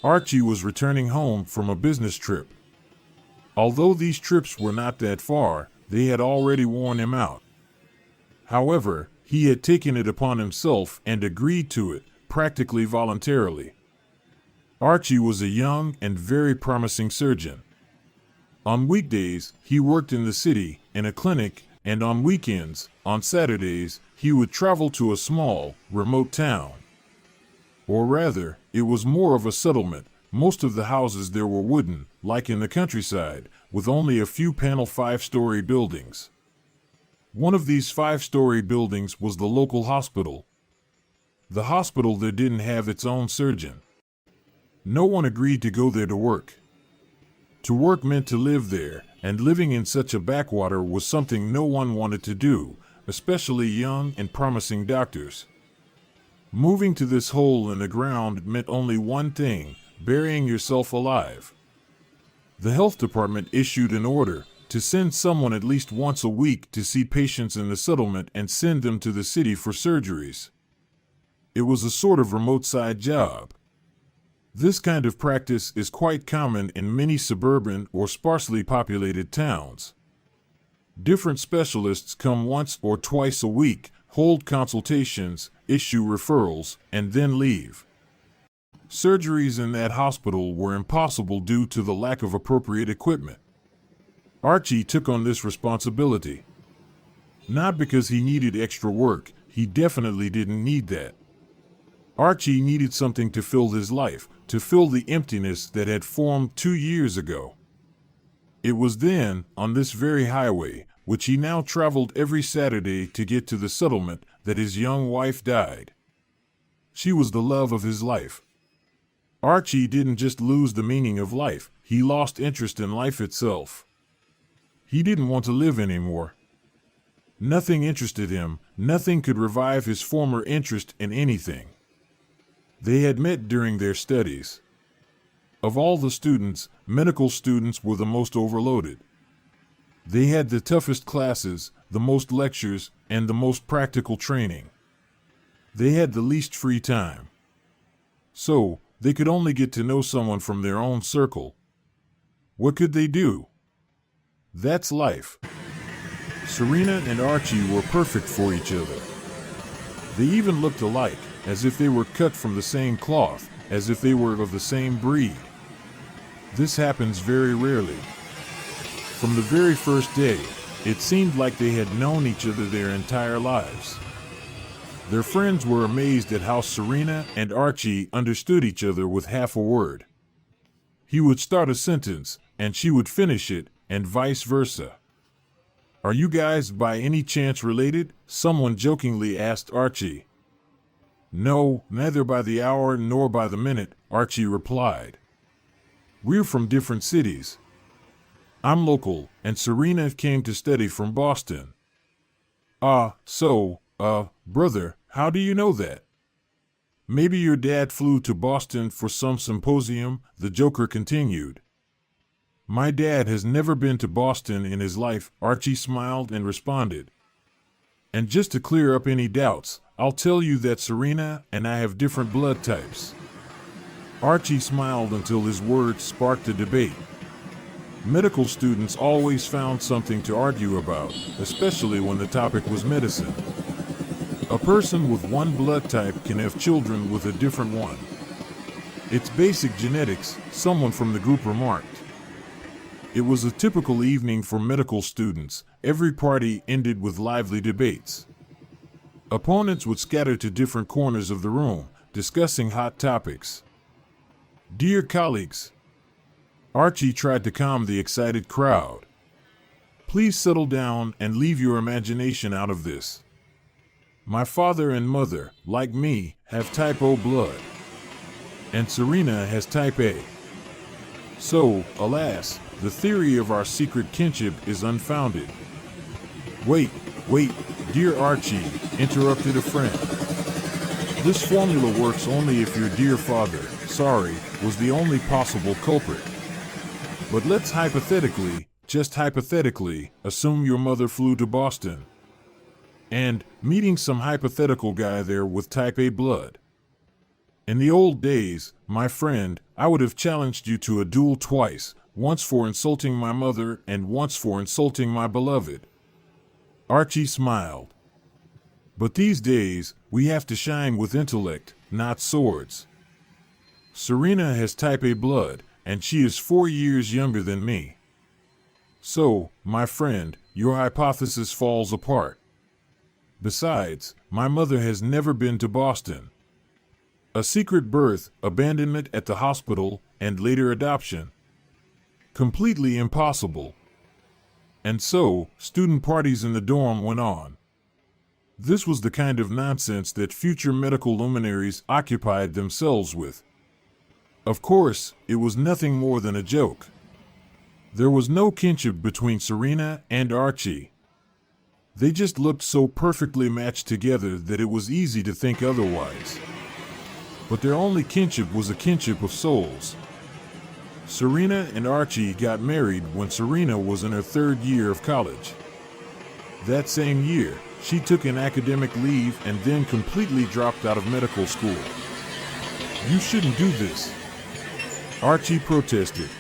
Archie was returning home from a business trip. Although these trips were not that far, they had already worn him out. However, he had taken it upon himself and agreed to it, practically voluntarily. Archie was a young and very promising surgeon. On weekdays, he worked in the city, in a clinic, and on weekends, on Saturdays, he would travel to a small, remote town. Or rather, it was more of a settlement. Most of the houses there were wooden, like in the countryside, with only a few panel 5-story buildings. One of these 5-story buildings was the local hospital. The hospital there didn't have its own surgeon. No one agreed to go there to work. To work meant to live there, and living in such a backwater was something no one wanted to do, especially young and promising doctors. Moving to this hole in the ground meant only one thing: burying yourself alive. The health department issued an order to send someone at least once a week to see patients in the settlement and send them to the city for surgeries. It was a sort of remote side job. This kind of practice is quite common in many suburban or sparsely populated towns. Different specialists come once or twice a week, hold consultations, issue referrals, and then leave. Surgeries in that hospital were impossible due to the lack of appropriate equipment. Archie took on this responsibility. Not because he needed extra work, he definitely didn't need that. Archie needed something to fill his life, to fill the emptiness that had formed 2 years ago. It was then, on this very highway, which he now traveled every Saturday to get to the settlement, that his young wife died. She was the love of his life. Archie didn't just lose the meaning of life, he lost interest in life itself. He didn't want to live anymore. Nothing interested him, nothing could revive his former interest in anything. They had met during their studies. Of all the students, medical students were the most overloaded. They had the toughest classes, the most lectures, and the most practical training. They had the least free time. So, they could only get to know someone from their own circle. What could they do? That's life. Serena and Archie were perfect for each other. They even looked alike, as if they were cut from the same cloth, as if they were of the same breed. This happens very rarely. From the very first day, it seemed like they had known each other their entire lives. Their friends were amazed at how Serena and Archie understood each other with half a word. He would start a sentence, and she would finish it, and vice versa. "Are you guys by any chance related?" someone jokingly asked Archie. "No, neither by the hour nor by the minute," Archie replied. "We're from different cities. I'm local, and Serena came to study from Boston." Brother, how do you know that?" "Maybe your dad flew to Boston for some symposium," the joker continued. "My dad has never been to Boston in his life," Archie smiled and responded. "And just to clear up any doubts, I'll tell you that Serena and I have different blood types." Archie smiled until his words sparked a debate. Medical students always found something to argue about, especially when the topic was medicine. A person with one blood type can have children with a different one. "It's basic genetics," someone from the group remarked. It was a typical evening for medical students. Every party ended with lively debates. Opponents would scatter to different corners of the room, discussing hot topics. "Dear colleagues," Archie tried to calm the excited crowd, "please settle down and leave your imagination out of this. My father and mother, like me, have type O blood. And Serena has type A. So, alas, the theory of our secret kinship is unfounded." Wait, dear Archie," interrupted a friend. "This formula works only if your dear father, was the only possible culprit. But let's hypothetically, just hypothetically, assume your mother flew to Boston. And, meeting some hypothetical guy there with type A blood. In the old days, my friend, I would have challenged you to a duel twice, once for insulting my mother and once for insulting my beloved. Archie smiled. But these days, we have to shine with intellect, not swords. Serena has type A blood, and she is 4 years younger than me. So, my friend, your hypothesis falls apart. Besides, my mother has never been to Boston. A secret birth, abandonment at the hospital, and later adoption. Completely impossible. And so, student parties in the dorm went on. This was the kind of nonsense that future medical luminaries occupied themselves with. Of course, it was nothing more than a joke. There was no kinship between Serena and Archie. They just looked so perfectly matched together that it was easy to think otherwise. But their only kinship was a kinship of souls. Serena and Archie got married when Serena was in her 3rd year of college. That same year, she took an academic leave and then completely dropped out of medical school. You shouldn't do this, Archie protested.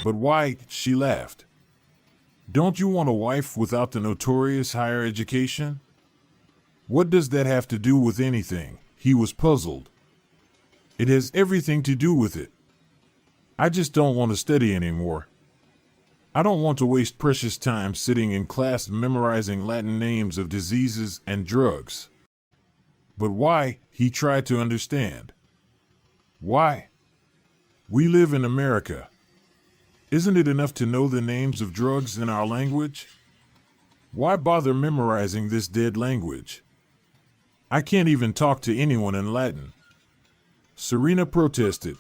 But why? She laughed. Don't you want a wife without the notorious higher education? What does that have to do with anything? He was puzzled. It has everything to do with it. I just don't want to study anymore. I don't want to waste precious time sitting in class memorizing Latin names of diseases and drugs. But why? He tried to understand. Why? We live in America. Isn't it enough to know the names of drugs in our language? Why bother memorizing this dead language? I can't even talk to anyone in Latin. Serena protested.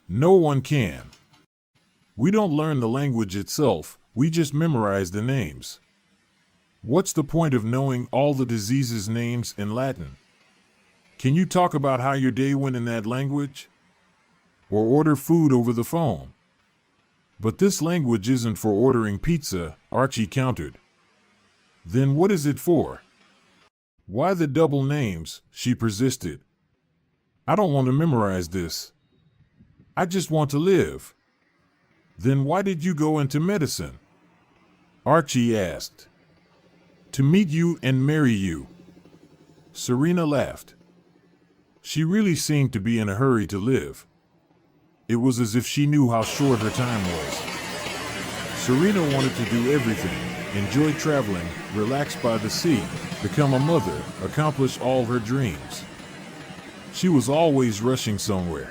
No one can. We don't learn the language itself, we just memorize the names. What's the point of knowing all the diseases' names in Latin? Can you talk about how your day went in that language? Or order food over the phone? But this language isn't for ordering pizza, Archie countered. Then what is it for? Why the double names? She persisted. I don't want to memorize this. I just want to live. Then why did you go into medicine? Archie asked. To meet you and marry you. Serena laughed. She really seemed to be in a hurry to live. It was as if she knew how short her time was. Serena wanted to do everything, enjoy traveling, relax by the sea, become a mother, accomplish all her dreams. She was always rushing somewhere.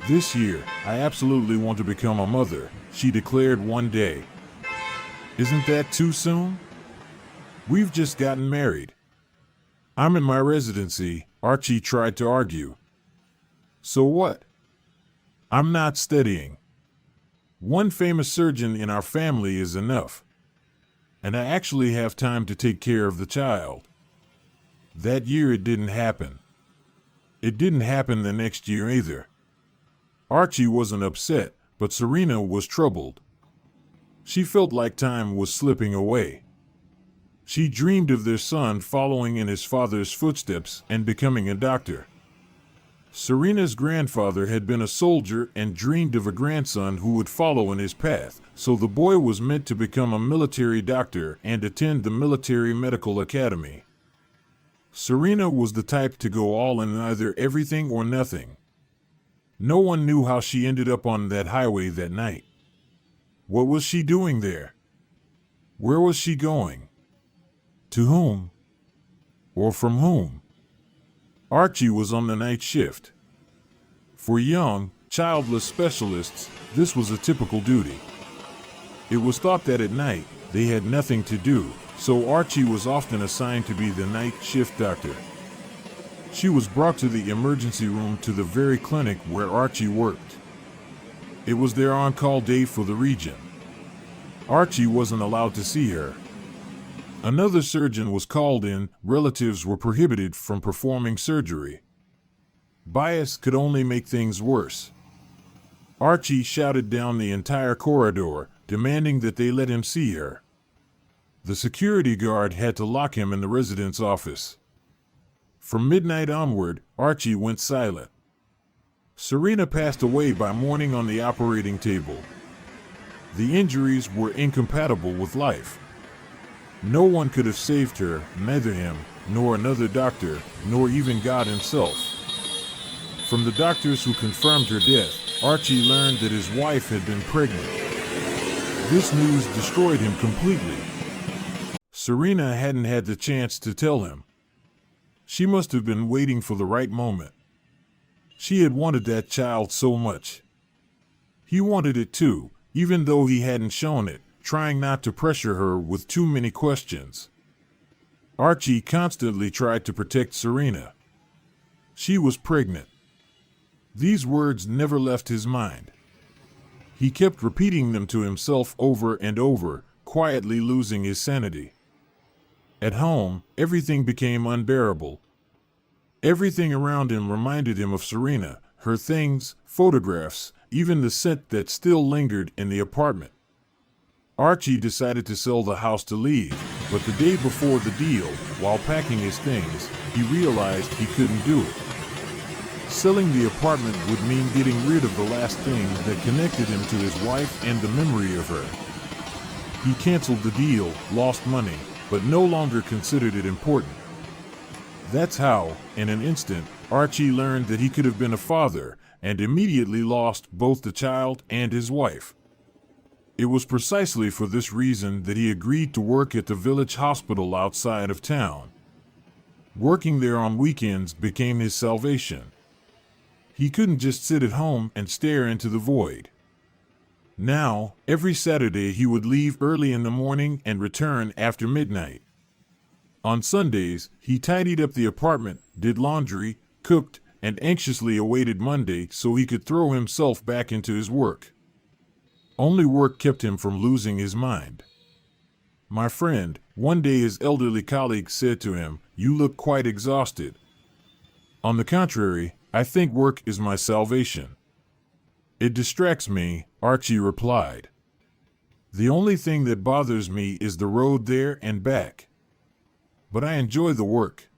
This year, I absolutely want to become a mother, she declared one day. Isn't that too soon? We've just gotten married. I'm in my residency, Archie tried to argue. So what? I'm not studying. One famous surgeon in our family is enough. And I actually have time to take care of the child. That year it didn't happen. It didn't happen the next year either. Archie wasn't upset, but Serena was troubled. She felt like time was slipping away. She dreamed of their son following in his father's footsteps and becoming a doctor. Serena's grandfather had been a soldier and dreamed of a grandson who would follow in his path, so the boy was meant to become a military doctor and attend the military medical academy. Serena was the type to go all in either everything or nothing. No one knew how she ended up on that highway that night. What was she doing there? Where was she going? To whom? Or from whom? Archie was on the night shift. For young, childless specialists, this was a typical duty. It was thought that at night, they had nothing to do, so Archie was often assigned to be the night shift doctor. She was brought to the emergency room to the very clinic where Archie worked. It was their on-call day for the region. Archie wasn't allowed to see her. Another surgeon was called in, relatives were prohibited from performing surgery. Bias could only make things worse. Archie shouted down the entire corridor, demanding that they let him see her. The security guard had to lock him in the resident's office. From midnight onward, Archie went silent. Serena passed away by morning on the operating table. The injuries were incompatible with life. No one could have saved her, neither him, nor another doctor, nor even God himself. From the doctors who confirmed her death, Archie learned that his wife had been pregnant. This news destroyed him completely. Serena hadn't had the chance to tell him. She must have been waiting for the right moment. She had wanted that child so much. He wanted it too, even though he hadn't shown it, trying not to pressure her with too many questions. Archie constantly tried to protect Serena. She was pregnant. These words never left his mind. He kept repeating them to himself over and over, quietly losing his sanity. At home, everything became unbearable. Everything around him reminded him of Serena, her things, photographs, even the scent that still lingered in the apartment. Archie decided to sell the house to leave, but the day before the deal, while packing his things, he realized he couldn't do it. Selling the apartment would mean getting rid of the last thing that connected him to his wife and the memory of her. He canceled the deal, lost money, but no longer considered it important. That's how, in an instant, Archie learned that he could have been a father, and immediately lost both the child and his wife. It was precisely for this reason that he agreed to work at the village hospital outside of town. Working there on weekends became his salvation. He couldn't just sit at home and stare into the void. Now, every Saturday he would leave early in the morning and return after midnight. On Sundays, he tidied up the apartment, did laundry, cooked, and anxiously awaited Monday so he could throw himself back into his work. Only work kept him from losing his mind. "My friend," one day his elderly colleague said to him, "you look quite exhausted." "On the contrary, I think work is my salvation." "It distracts me," Archie replied. "The only thing that bothers me is the road there and back. But I enjoy the work."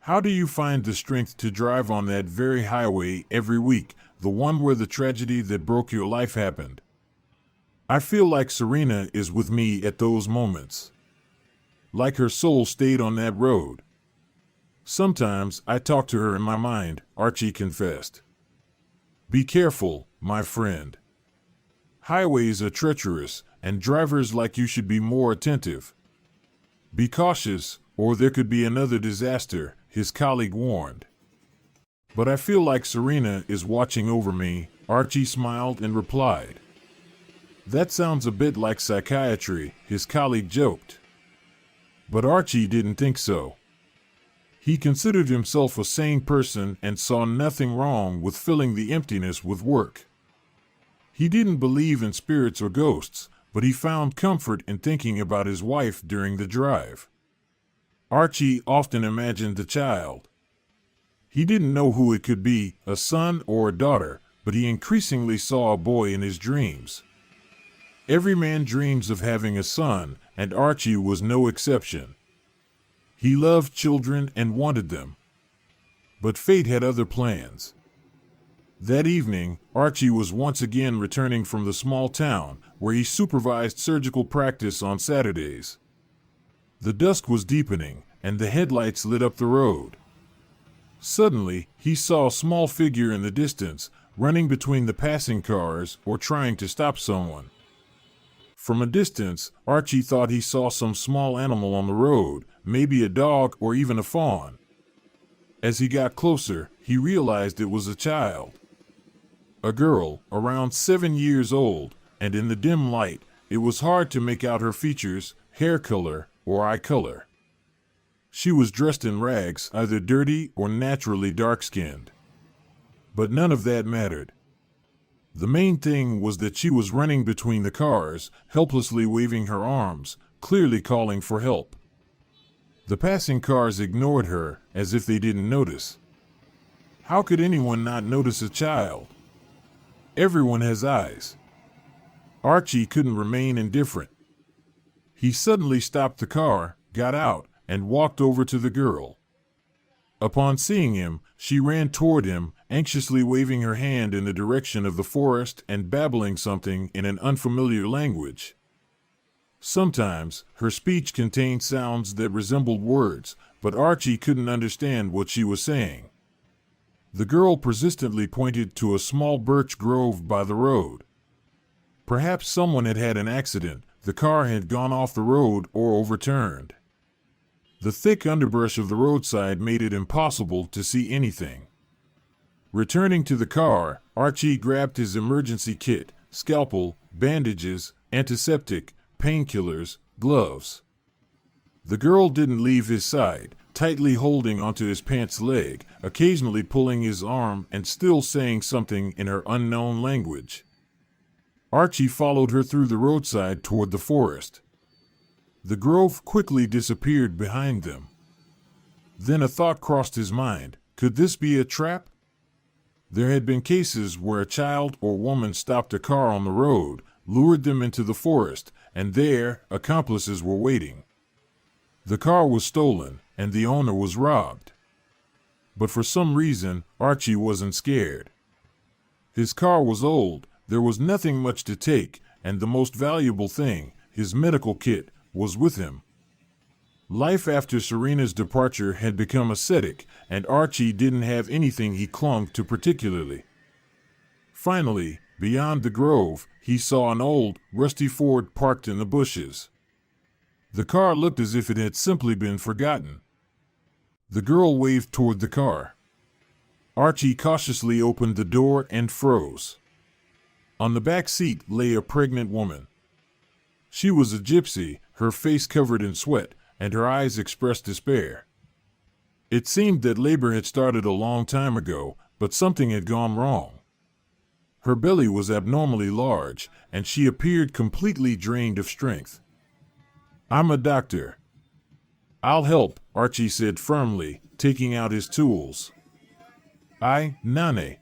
How do you find the strength to drive on that very highway every week, the one where the tragedy that broke your life happened? I feel like Serena is with me at those moments. Like her soul stayed on that road. Sometimes I talk to her in my mind, Archie confessed. Be careful, my friend. Highways are treacherous, and drivers like you should be more attentive. Be cautious, or there could be another disaster, his colleague warned. But I feel like Serena is watching over me, Archie smiled and replied. That sounds a bit like psychiatry, his colleague joked. But Archie didn't think so. He considered himself a sane person and saw nothing wrong with filling the emptiness with work. He didn't believe in spirits or ghosts, but he found comfort in thinking about his wife during the drive. Archie often imagined the child. He didn't know who it could be, a son or a daughter, but he increasingly saw a boy in his dreams. Every man dreams of having a son, and Archie was no exception. He loved children and wanted them. But fate had other plans. That evening, Archie was once again returning from the small town, where he supervised surgical practice on Saturdays. The dusk was deepening, and the headlights lit up the road. Suddenly, he saw a small figure in the distance, running between the passing cars or trying to stop someone. From a distance, Archie thought he saw some small animal on the road, maybe a dog or even a fawn. As he got closer, he realized it was a child. A girl, around 7 years old, and in the dim light, it was hard to make out her features, hair color, or eye color. She was dressed in rags, either dirty or naturally dark-skinned. But none of that mattered. The main thing was that she was running between the cars, helplessly waving her arms, clearly calling for help. The passing cars ignored her, as if they didn't notice. How could anyone not notice a child? Everyone has eyes. Archie couldn't remain indifferent. He suddenly stopped the car, got out, and walked over to the girl. Upon seeing him, she ran toward him anxiously waving her hand in the direction of the forest and babbling something in an unfamiliar language. Sometimes her speech contained sounds that resembled words, but Archie couldn't understand what she was saying. The girl persistently pointed to a small birch grove by the road. Perhaps someone had had an accident, the car had gone off the road or overturned. The thick underbrush of the roadside made it impossible to see anything. Returning to the car, Archie grabbed his emergency kit, scalpel, bandages, antiseptic, painkillers, gloves. The girl didn't leave his side, tightly holding onto his pants leg, occasionally pulling his arm and still saying something in her unknown language. Archie followed her through the roadside toward the forest. The grove quickly disappeared behind them. Then a thought crossed his mind. Could this be a trap? There had been cases where a child or woman stopped a car on the road, lured them into the forest, and there, accomplices were waiting. The car was stolen, and the owner was robbed. But for some reason, Archie wasn't scared. His car was old, there was nothing much to take, and the most valuable thing, his medical kit, was with him. Life after Serena's departure had become ascetic, and Archie didn't have anything he clung to particularly. Finally, beyond the grove, he saw an old, rusty Ford parked in the bushes. The car looked as if it had simply been forgotten. The girl waved toward the car. Archie cautiously opened the door and froze. On the back seat lay a pregnant woman. She was a gypsy, her face covered in sweat, and her eyes expressed despair. It seemed that labor had started a long time ago, but something had gone wrong. Her belly was abnormally large, and she appeared completely drained of strength. "I'm a doctor." "I'll help," Archie said firmly, taking out his tools. Nane."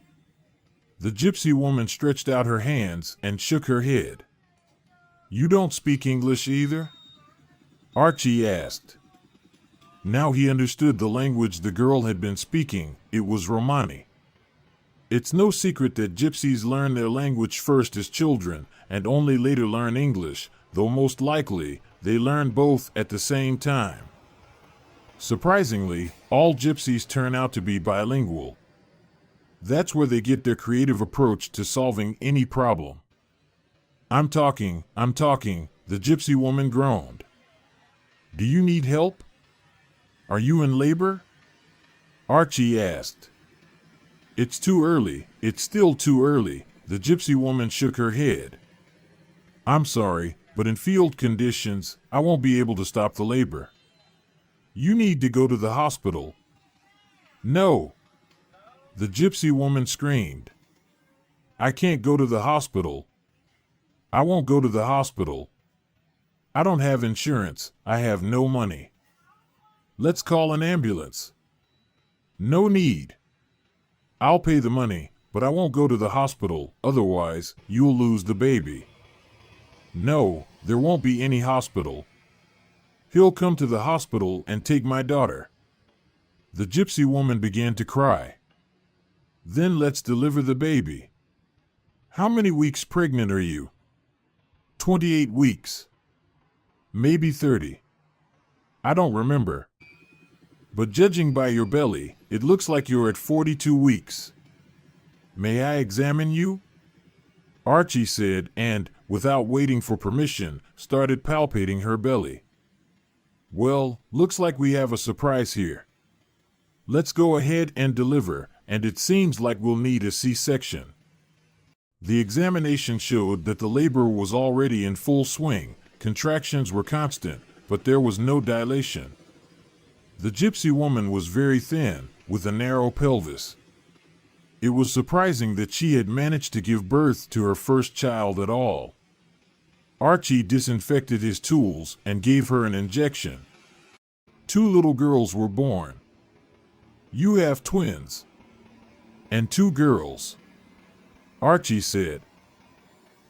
The gypsy woman stretched out her hands and shook her head. "You don't speak English either?" Archie asked. Now he understood the language the girl had been speaking. It was Romani. It's no secret that gypsies learn their language first as children and only later learn English, though most likely they learn both at the same time. Surprisingly, all gypsies turn out to be bilingual. That's where they get their creative approach to solving any problem. I'm talking, the gypsy woman groaned. "Do you need help? Are you in labor?" Archie asked. It's still too early, the gypsy woman shook her head. "I'm sorry, but in field conditions, I won't be able to stop the labor. You need to go to the hospital." "No!" the gypsy woman screamed. "I can't go to the hospital. I won't go to the hospital. I don't have insurance, I have no money. Let's call an ambulance." "No need. I'll pay the money, but I won't go to the hospital, otherwise you'll lose the baby." "No, there won't be any hospital. He'll come to the hospital and take my daughter." The gypsy woman began to cry. "Then let's deliver the baby." "How many weeks pregnant are you?" 28 weeks. Maybe 30. I don't remember. But judging by your belly, it looks like you're at 42 weeks. "May I examine you?" Archie said and, without waiting for permission, started palpating her belly. "Well, looks like we have a surprise here. Let's go ahead and deliver, and it seems like we'll need a C-section." The examination showed that the labor was already in full swing. Contractions were constant, but there was no dilation. The gypsy woman was very thin, with a narrow pelvis. It was surprising that she had managed to give birth to her first child at all. Archie disinfected his tools and gave her an injection. 2 little girls were born. "You have twins." "And 2 girls," Archie said.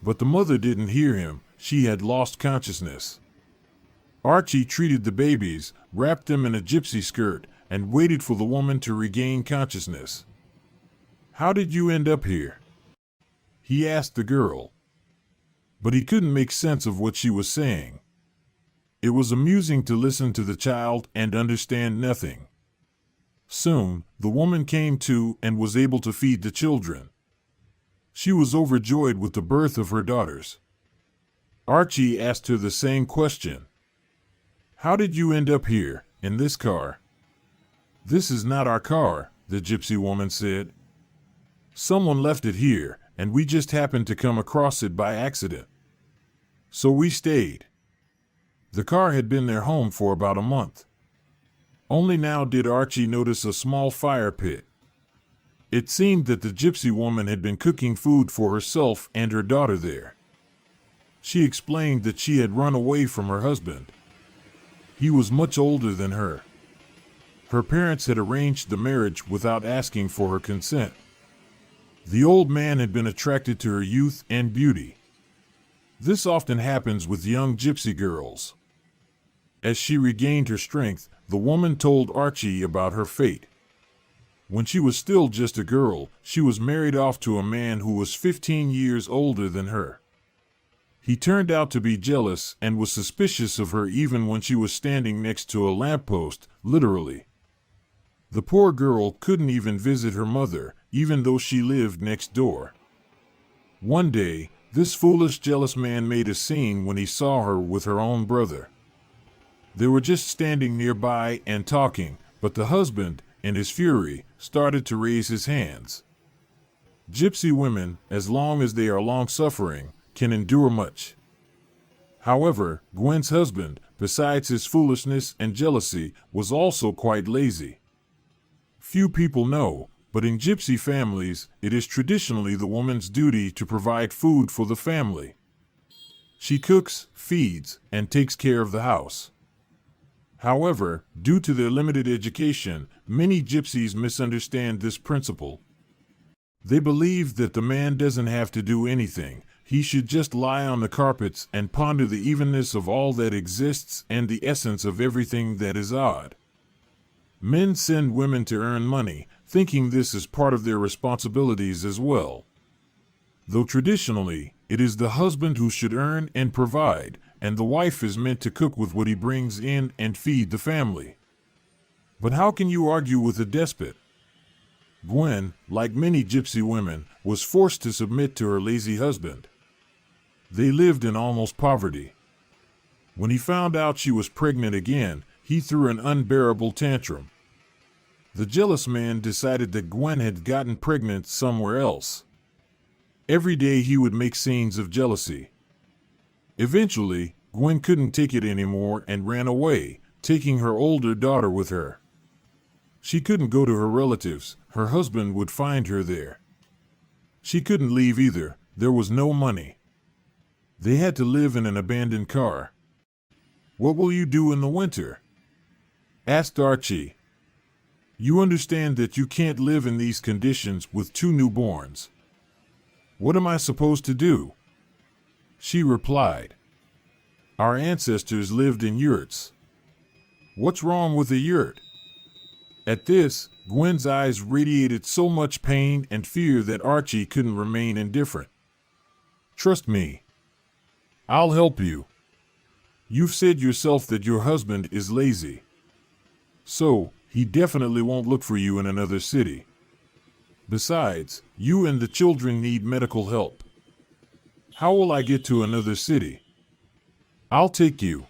But the mother didn't hear him. She had lost consciousness. Archie treated the babies, wrapped them in a gypsy skirt, and waited for the woman to regain consciousness. How did you end up here? He asked the girl. But he couldn't make sense of what she was saying. It was amusing to listen to the child and understand nothing. Soon, the woman came to and was able to feed the children. She was overjoyed with the birth of her daughters. Archie asked her the same question. How did you end up here, in this car? This is not our car, the gypsy woman said. Someone left it here, and we just happened to come across it by accident. So we stayed. The car had been their home for about a month. Only now did Archie notice a small fire pit. It seemed that the gypsy woman had been cooking food for herself and her daughter there. She explained that she had run away from her husband. He was much older than her. Her parents had arranged the marriage without asking for her consent. The old man had been attracted to her youth and beauty. This often happens with young gypsy girls. As she regained her strength, the woman told Archie about her fate. When she was still just a girl, she was married off to a man who was 15 years older than her. He turned out to be jealous and was suspicious of her even when she was standing next to a lamppost, literally. The poor girl couldn't even visit her mother, even though she lived next door. One day, this foolish, jealous man made a scene when he saw her with her own brother. They were just standing nearby and talking, but the husband, in his fury, started to raise his hands. Gypsy women, as long as they are long-suffering, can endure much. However, Gwen's husband, besides his foolishness and jealousy, was also quite lazy. Few people know, but in gypsy families, it is traditionally the woman's duty to provide food for the family. She cooks, feeds, and takes care of the house. However, due to their limited education, many gypsies misunderstand this principle. They believe that the man doesn't have to do anything. He should just lie on the carpets and ponder the evenness of all that exists and the essence of everything that is odd. Men send women to earn money, thinking this is part of their responsibilities as well. Though traditionally, it is the husband who should earn and provide, and the wife is meant to cook with what he brings in and feed the family. But how can you argue with a despot? Gwen, like many gypsy women, was forced to submit to her lazy husband. They lived in almost poverty. When he found out she was pregnant again, he threw an unbearable tantrum. The jealous man decided that Gwen had gotten pregnant somewhere else. Every day he would make scenes of jealousy. Eventually, Gwen couldn't take it anymore and ran away, taking her older daughter with her. She couldn't go to her relatives. Her husband would find her there. She couldn't leave either. There was no money. They had to live in an abandoned car. What will you do in the winter? Asked Archie. You understand that you can't live in these conditions with 2 newborns. What am I supposed to do? She replied. Our ancestors lived in yurts. What's wrong with a yurt? At this, Gwen's eyes radiated so much pain and fear that Archie couldn't remain indifferent. Trust me. I'll help you. You've said yourself that your husband is lazy. So, he definitely won't look for you in another city. Besides, you and the children need medical help. How will I get to another city? I'll take you.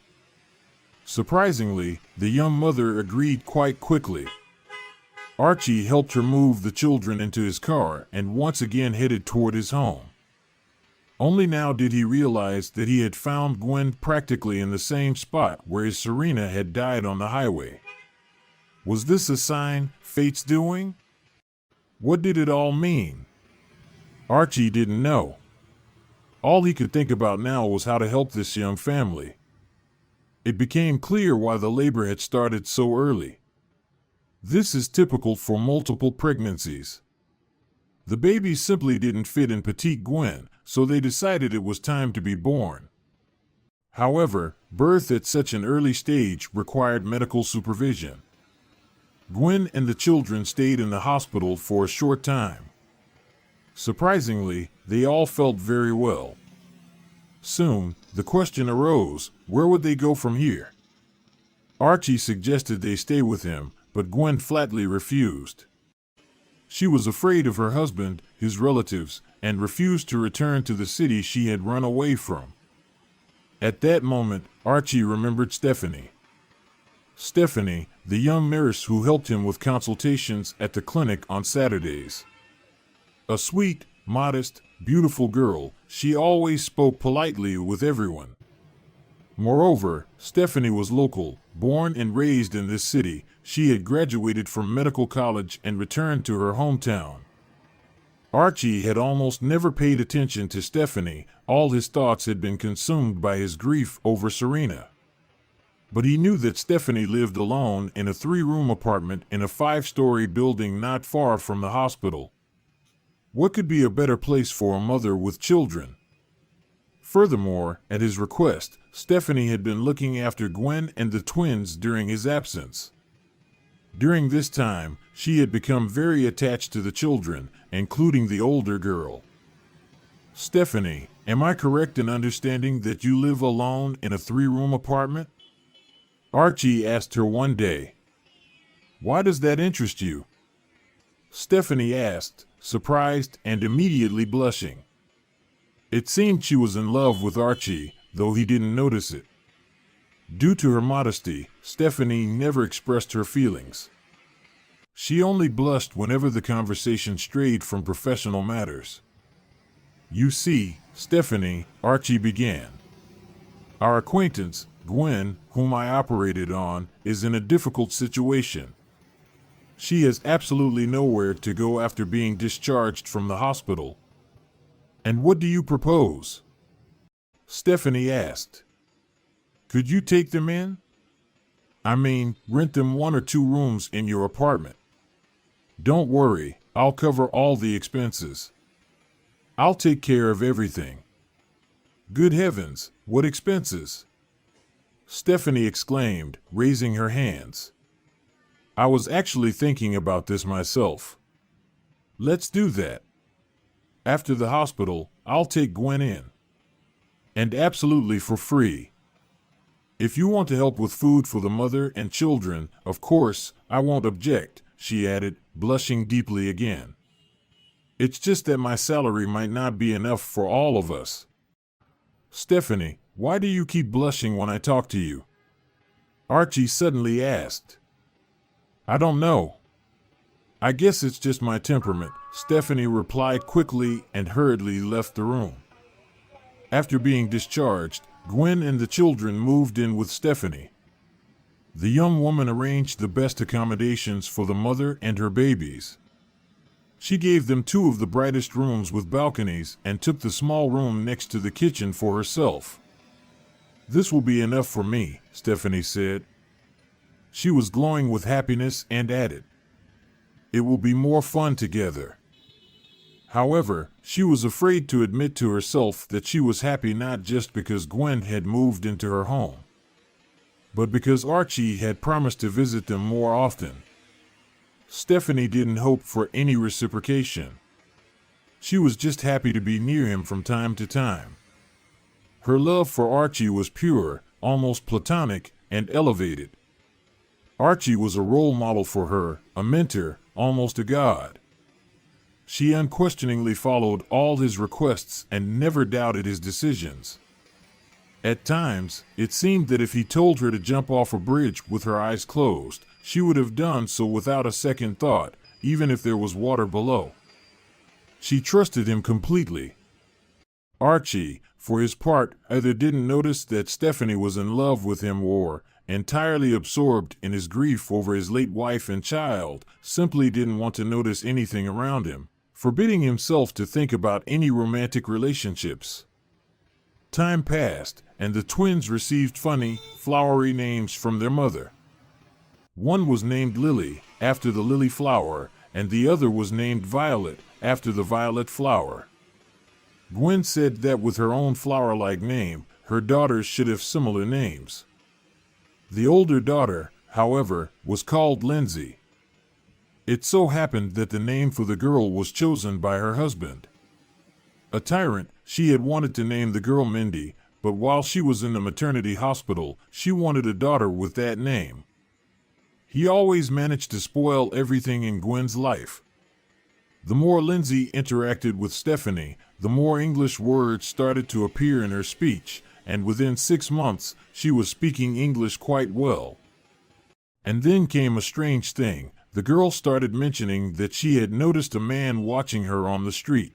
Surprisingly, the young mother agreed quite quickly. Archie helped her move the children into his car and once again headed toward his home. Only now did he realize that he had found Gwen practically in the same spot where his Serena had died on the highway. Was this a sign, fate's doing? What did it all mean? Archie didn't know. All he could think about now was how to help this young family. It became clear why the labor had started so early. This is typical for multiple pregnancies. The baby simply didn't fit in petite Gwen, so they decided it was time to be born. However, birth at such an early stage required medical supervision. Gwen and the children stayed in the hospital for a short time. Surprisingly, they all felt very well. Soon, the question arose, where would they go from here? Archie suggested they stay with him, but Gwen flatly refused. She was afraid of her husband, his relatives, and refused to return to the city she had run away from. At that moment, Archie remembered Stephanie. Stephanie, the young nurse who helped him with consultations at the clinic on Saturdays. A sweet, modest, beautiful girl, she always spoke politely with everyone. Moreover, Stephanie was local, born and raised in this city. She had graduated from medical college and returned to her hometown. Archie had almost never paid attention to Stephanie. All his thoughts had been consumed by his grief over Serena. But he knew that Stephanie lived alone in a 3-room apartment in a 5-story building not far from the hospital. What could be a better place for a mother with children? Furthermore, at his request, Stephanie had been looking after Gwen and the twins during his absence. During this time, she had become very attached to the children, including the older girl. Stephanie, am I correct in understanding that you live alone in a 3-room apartment? Archie asked her one day. Why does that interest you? Stephanie asked, surprised and immediately blushing. It seemed she was in love with Archie, though he didn't notice it. Due to her modesty, Stephanie never expressed her feelings. She only blushed whenever the conversation strayed from professional matters. You see, Stephanie, Archie began. Our acquaintance, Gwen, whom I operated on, is in a difficult situation. She has absolutely nowhere to go after being discharged from the hospital. And what do you propose? Stephanie asked. Could you take them in? I mean, rent them 1 or 2 rooms in your apartment. Don't worry, I'll cover all the expenses. I'll take care of everything. Good heavens, what expenses? Stephanie exclaimed, raising her hands. I was actually thinking about this myself. Let's do that. After the hospital, I'll take Gwen in. And absolutely for free. If you want to help with food for the mother and children, of course, I won't object, she added, blushing deeply again. It's just that my salary might not be enough for all of us. Stephanie, why do you keep blushing when I talk to you? Archie suddenly asked. I don't know. I guess it's just my temperament, Stephanie replied quickly and hurriedly left the room. After being discharged, Gwen and the children moved in with Stephanie. The young woman arranged the best accommodations for the mother and her babies. She gave them 2 of the brightest rooms with balconies and took the small room next to the kitchen for herself. This will be enough for me, Stephanie said. She was glowing with happiness and added, it will be more fun together. However, she was afraid to admit to herself that she was happy not just because Gwen had moved into her home, but because Archie had promised to visit them more often. Stephanie didn't hope for any reciprocation. She was just happy to be near him from time to time. Her love for Archie was pure, almost platonic, and elevated. Archie was a role model for her, a mentor, almost a god. She unquestioningly followed all his requests and never doubted his decisions. At times, it seemed that if he told her to jump off a bridge with her eyes closed, she would have done so without a second thought, even if there was water below. She trusted him completely. Archie, for his part, either didn't notice that Stephanie was in love with him or, entirely absorbed in his grief over his late wife and child, simply didn't want to notice anything around him, forbidding himself to think about any romantic relationships. Time passed, and the twins received funny, flowery names from their mother. One was named Lily, after the lily flower, and the other was named Violet, after the violet flower. Gwen said that with her own flower-like name, her daughters should have similar names. The older daughter, however, was called Lindsay. It so happened that the name for the girl was chosen by her husband. A tyrant, she had wanted to name the girl Mindy, but while she was in the maternity hospital, she wanted a daughter with that name. He always managed to spoil everything in Gwen's life. The more Lindsay interacted with Stephanie, the more English words started to appear in her speech, and within 6 months, she was speaking English quite well. And then came a strange thing. The girl started mentioning that she had noticed a man watching her on the street.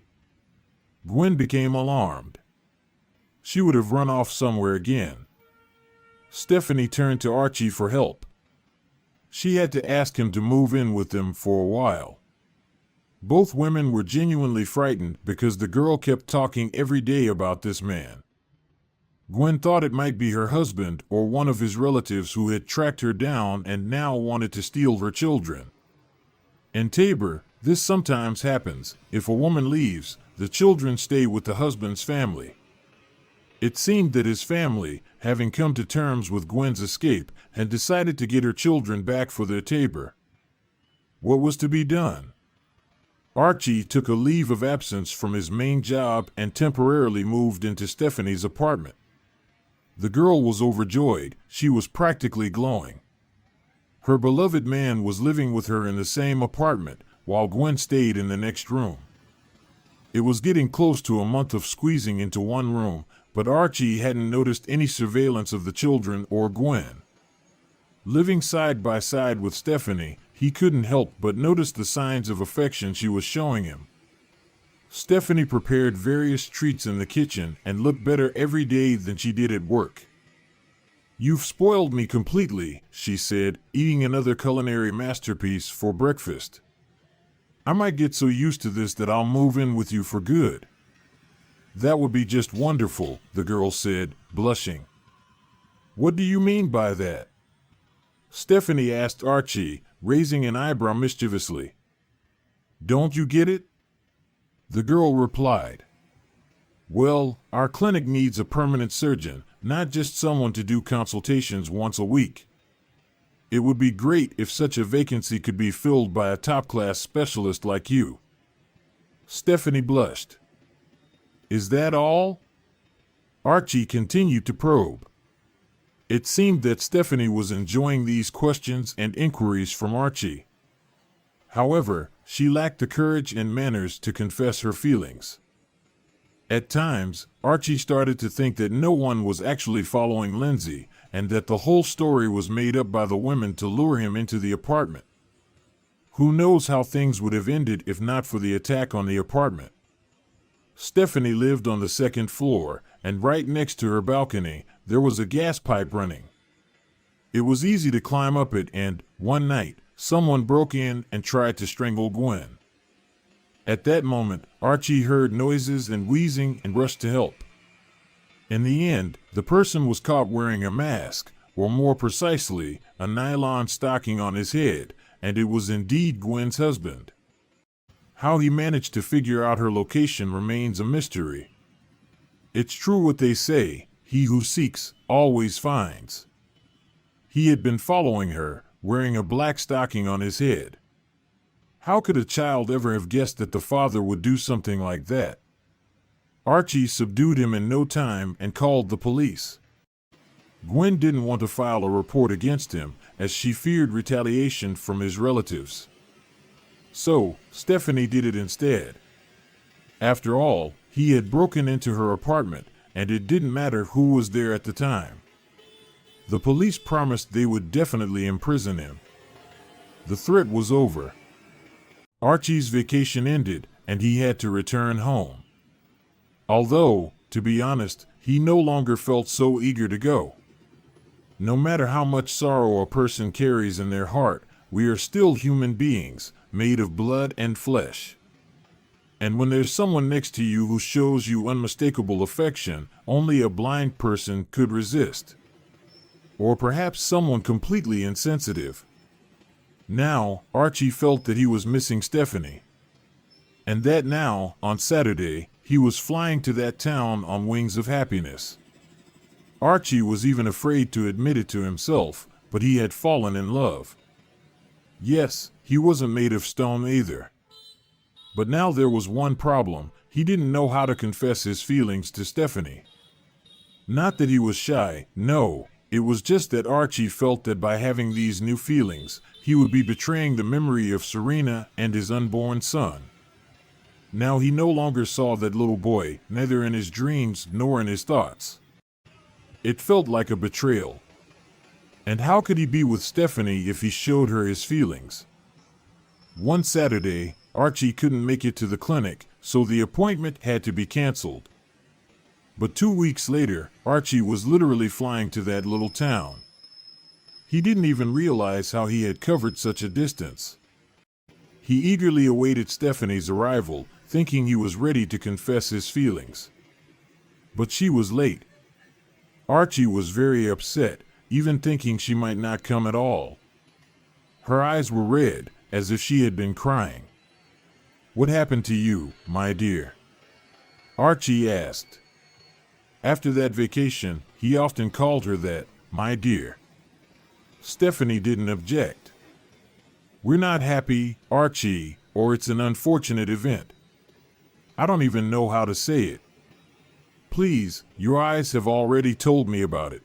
Gwen became alarmed. She would have run off somewhere again. Stephanie turned to Archie for help. She had to ask him to move in with them for a while. Both women were genuinely frightened because the girl kept talking every day about this man. Gwen thought it might be her husband or one of his relatives who had tracked her down and now wanted to steal her children. In Tabor, this sometimes happens. If a woman leaves, the children stay with the husband's family. It seemed that his family, having come to terms with Gwen's escape, had decided to get her children back for their Tabor. What was to be done? Archie took a leave of absence from his main job and temporarily moved into Stephanie's apartment. The girl was overjoyed. She was practically glowing. Her beloved man was living with her in the same apartment, while Gwen stayed in the next room. It was getting close to a month of squeezing into one room, but Archie hadn't noticed any surveillance of the children or Gwen. Living side by side with Stephanie, he couldn't help but notice the signs of affection she was showing him. Stephanie prepared various treats in the kitchen and looked better every day than she did at work. "You've spoiled me completely," she said, eating another culinary masterpiece for breakfast. "I might get so used to this that I'll move in with you for good." "That would be just wonderful," the girl said, blushing. "What do you mean by that?" Stephanie asked Archie, raising an eyebrow mischievously. "Don't you get it?" The girl replied, "Well, our clinic needs a permanent surgeon, not just someone to do consultations once a week. It would be great if such a vacancy could be filled by a top-class specialist like you." Stephanie blushed. "Is that all?" Archie continued to probe. It seemed that Stephanie was enjoying these questions and inquiries from Archie. However, she lacked the courage and manners to confess her feelings. At times, Archie started to think that no one was actually following Lindsay, and that the whole story was made up by the women to lure him into the apartment. Who knows how things would have ended if not for the attack on the apartment. Stephanie lived on the second floor, and right next to her balcony, there was a gas pipe running. It was easy to climb up it and, one night, someone broke in and tried to strangle Gwen. At that moment, Archie heard noises and wheezing and rushed to help. In the end, the person was caught wearing a mask, or more precisely, a nylon stocking on his head, and it was indeed Gwen's husband. How he managed to figure out her location remains a mystery. It's true what they say, he who seeks, always finds. He had been following her, wearing a black stocking on his head. How could a child ever have guessed that the father would do something like that? Archie subdued him in no time and called the police. Gwen didn't want to file a report against him, as she feared retaliation from his relatives. So, Stephanie did it instead. After all, he had broken into her apartment, and it didn't matter who was there at the time. The police promised they would definitely imprison him. The threat was over. Archie's vacation ended, and he had to return home. Although, to be honest, he no longer felt so eager to go. No matter how much sorrow a person carries in their heart, we are still human beings, made of blood and flesh. And when there's someone next to you who shows you unmistakable affection, only a blind person could resist. Or perhaps someone completely insensitive. Now, Archie felt that he was missing Stephanie. And that now, on Saturday, he was flying to that town on wings of happiness. Archie was even afraid to admit it to himself, but he had fallen in love. Yes, he wasn't made of stone either. But now there was one problem. he didn't know how to confess his feelings to Stephanie. Not that he was shy, no, it was just that Archie felt that by having these new feelings, he would be betraying the memory of Serena and his unborn son. Now he no longer saw that little boy, neither in his dreams nor in his thoughts. It felt like a betrayal. And how could he be with Stephanie if he showed her his feelings? One Saturday, Archie couldn't make it to the clinic, so the appointment had to be canceled. But 2 weeks later, Archie was literally flying to that little town. He didn't even realize how he had covered such a distance. He eagerly awaited Stephanie's arrival, thinking he was ready to confess his feelings. But she was late. Archie was very upset, even thinking she might not come at all. Her eyes were red, as if she had been crying. "What happened to you, my dear?" Archie asked. After that vacation, he often called her that, "my dear." Stephanie didn't object. "We're not happy, Archie, or it's an unfortunate event. I don't even know how to say it. Please, your eyes have already told me about it.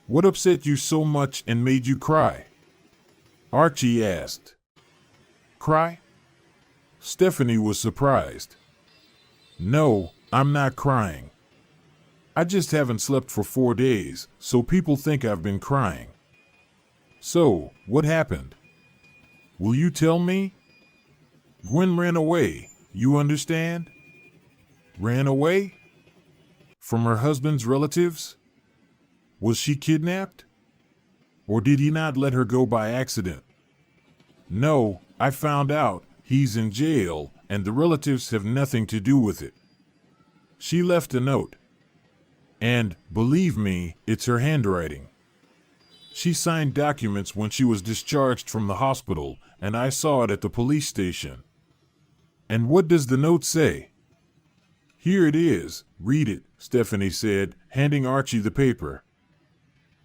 What upset you so much and made you cry?" Archie asked. "Cry?" Stephanie was surprised. "No, I'm not crying. I just haven't slept for 4 days, so people think I've been crying." "So, what happened? Will you tell me?" "Gwen ran away, you understand?" "Ran away? From her husband's relatives? Was she kidnapped? Or did he not let her go by accident?" "No, I found out. He's in jail, and the relatives have nothing to do with it. She left a note. And, believe me, it's her handwriting. She signed documents when she was discharged from the hospital, and I saw it at the police station." "And what does the note say?" "Here it is, read it," Stephanie said, handing Archie the paper.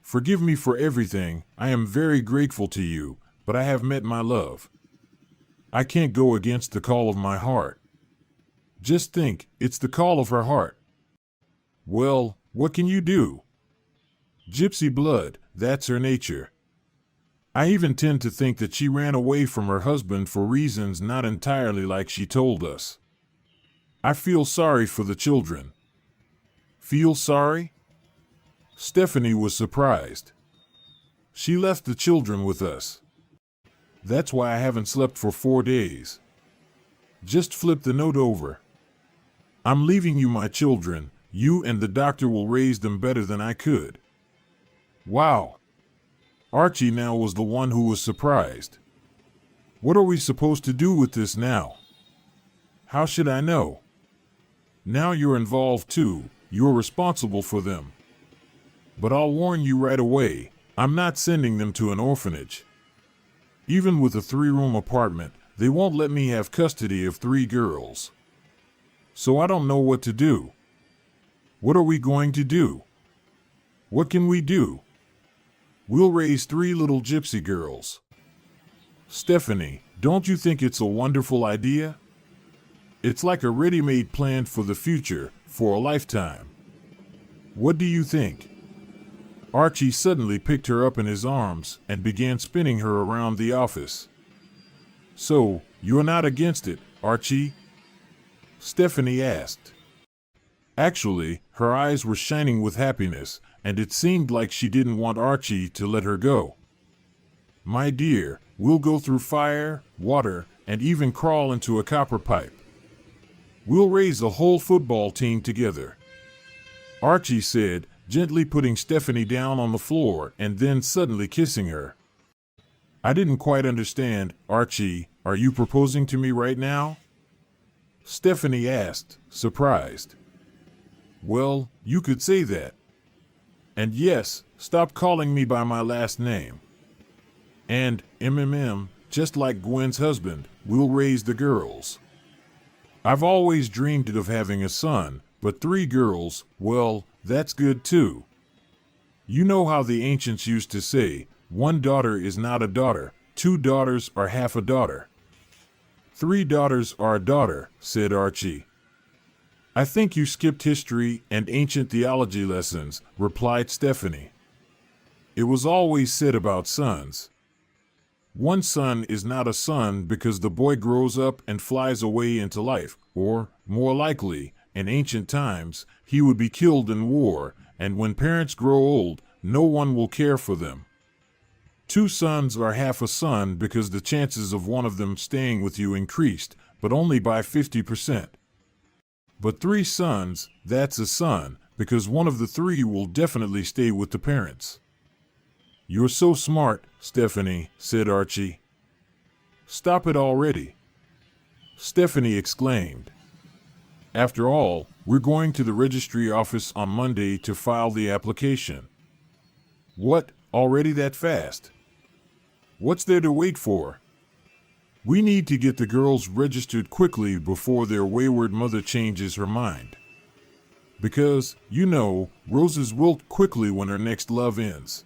"Forgive me for everything, I am very grateful to you, but I have met my love. I can't go against the call of my heart. Just think, it's the call of her heart. Well, what can you do? Gypsy blood, that's her nature. I even tend to think that she ran away from her husband for reasons not entirely like she told us. I feel sorry for the children." "Feel sorry?" Stephanie was surprised. "She left the children with us. That's why I haven't slept for 4 days. Just flip the note over. I'm leaving you my children. You and the doctor will raise them better than I could." Wow. Archie now was the one who was surprised. "What are we supposed to do with this now?" "How should I know? Now you're involved too, you're responsible for them. But I'll warn you right away, I'm not sending them to an orphanage. Even with a 3-room apartment, they won't let me have custody of 3 girls. So I don't know what to do. What are we going to do? What can we do? We'll raise 3 little gypsy girls." "Stephanie, don't you think it's a wonderful idea? It's like a ready-made plan for the future, for a lifetime. What do you think?" Archie suddenly picked her up in his arms and began spinning her around the office. "So, you're not against it, Archie?" Stephanie asked. Actually, her eyes were shining with happiness, and it seemed like she didn't want Archie to let her go. "My dear, we'll go through fire, water, and even crawl into a copper pipe. We'll raise a whole football team together," Archie said, gently putting Stephanie down on the floor and then suddenly kissing her. "I didn't quite understand, Archie, are you proposing to me right now?" Stephanie asked, surprised. "Well, you could say that. And yes, stop calling me by my last name. And, just like Gwen's husband, we'll raise the girls. I've always dreamed of having a son, but 3 girls, well, that's good too. You know how the ancients used to say, 1 daughter is not a daughter, 2 daughters are half a daughter. 3 daughters are a daughter," said Archie. I think you skipped history and ancient theology lessons, replied Stephanie. It was always said about sons. One son is not a son because the boy grows up and flies away into life, or, more likely, in ancient times, he would be killed in war, and when parents grow old, no one will care for them. Two sons are half a son because the chances of one of them staying with you increased, but only by 50%. But three sons, that's a son, because one of the three will definitely stay with the parents. You're so smart, Stephanie, said Archie. Stop it already, Stephanie exclaimed. After all, we're going to the registry office on Monday to file the application. What, already that fast? What's there to wait for? We need to get the girls registered quickly before their wayward mother changes her mind. Because, you know, roses wilt quickly when her next love ends.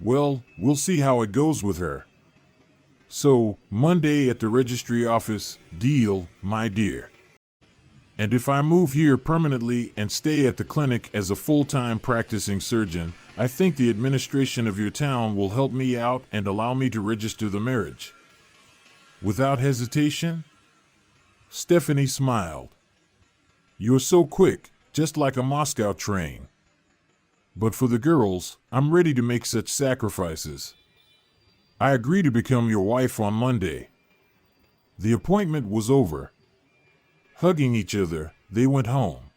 Well, we'll see how it goes with her. So, Monday at the registry office, deal, my dear. And if I move here permanently and stay at the clinic as a full-time practicing surgeon, I think the administration of your town will help me out and allow me to register the marriage. Without hesitation? Stephanie smiled. You're so quick, just like a Moscow train. But for the girls, I'm ready to make such sacrifices. I agree to become your wife on Monday. The appointment was over. Hugging each other, they went home.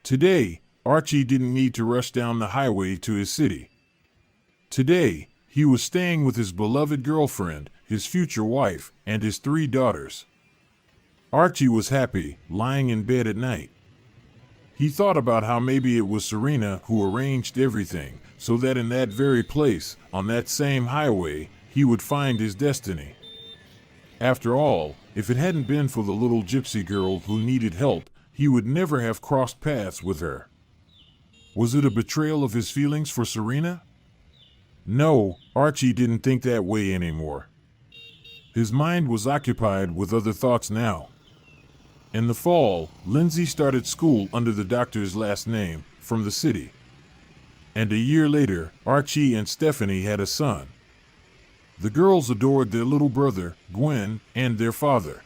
Today, Archie didn't need to rush down the highway to his city. Today, he was staying with his beloved girlfriend, his future wife, and his 3 daughters. Archie was happy, lying in bed at night. He thought about how maybe it was Serena who arranged everything, so that in that very place, on that same highway, he would find his destiny. After all, if it hadn't been for the little gypsy girl who needed help, he would never have crossed paths with her. Was it a betrayal of his feelings for Serena? No, Archie didn't think that way anymore. His mind was occupied with other thoughts now. In the fall, Lindsay started school under the doctor's last name, from the city. And a year later, Archie and Stephanie had a son. The girls adored their little brother, Gwen, and their father.